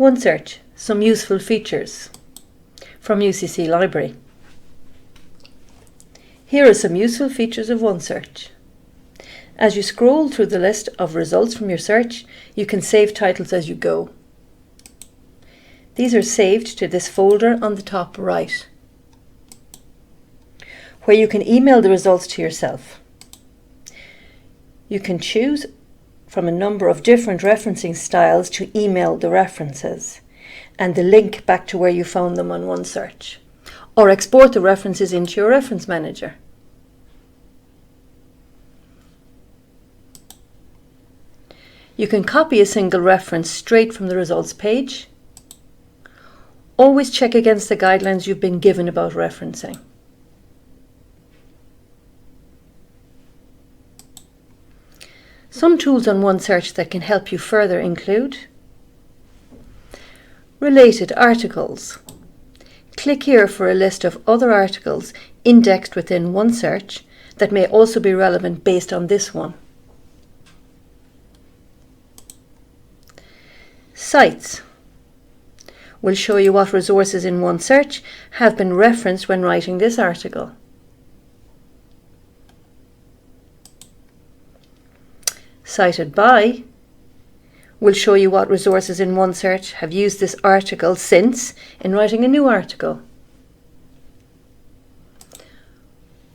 OneSearch, some useful features from UCC Library. Here are some useful features of OneSearch. As you scroll through the list of results from your search, you can save titles as you go. These are saved to this folder on the top right, where you can email the results to yourself. You can choose from a number of different referencing styles to email the references and the link back to where you found them on OneSearch, or export the references into your reference manager. You can copy a single reference straight from the results page. Always check against the guidelines you've been given about referencing. Some tools on OneSearch that can help you further include related articles. Click here for a list of other articles indexed within OneSearch that may also be relevant based on this one. Cites will show you what resources in OneSearch have been referenced when writing this article. Cited by will show you what resources in OneSearch have used this article since in writing a new article.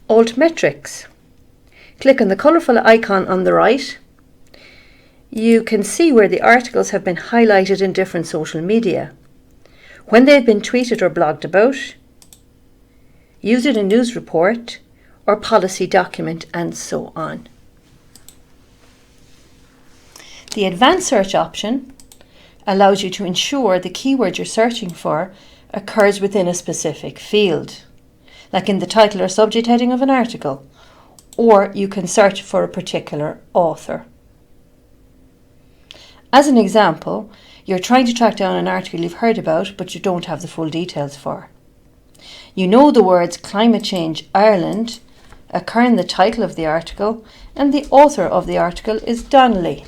Altmetrics. Click on the colourful icon on the right. You can see where the articles have been highlighted in different social media, when they've been tweeted or blogged about, used in a news report or policy document, and so on. The advanced search option allows you to ensure the keyword you're searching for occurs within a specific field, like in the title or subject heading of an article, or you can search for a particular author. As an example, you're trying to track down an article you've heard about but you don't have the full details for. You know the words Climate Change Ireland occur in the title of the article and the author of the article is Donnelly.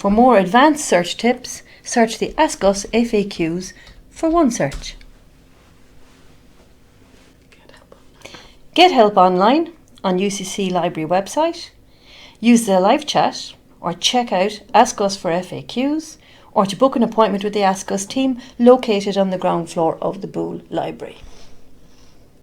For more advanced search tips, search the Ask Us FAQs for OneSearch. Get help online on UCC Library website. Use the live chat or check out Ask Us for FAQs, or to book an appointment with the Ask Us team located on the ground floor of the Boole Library.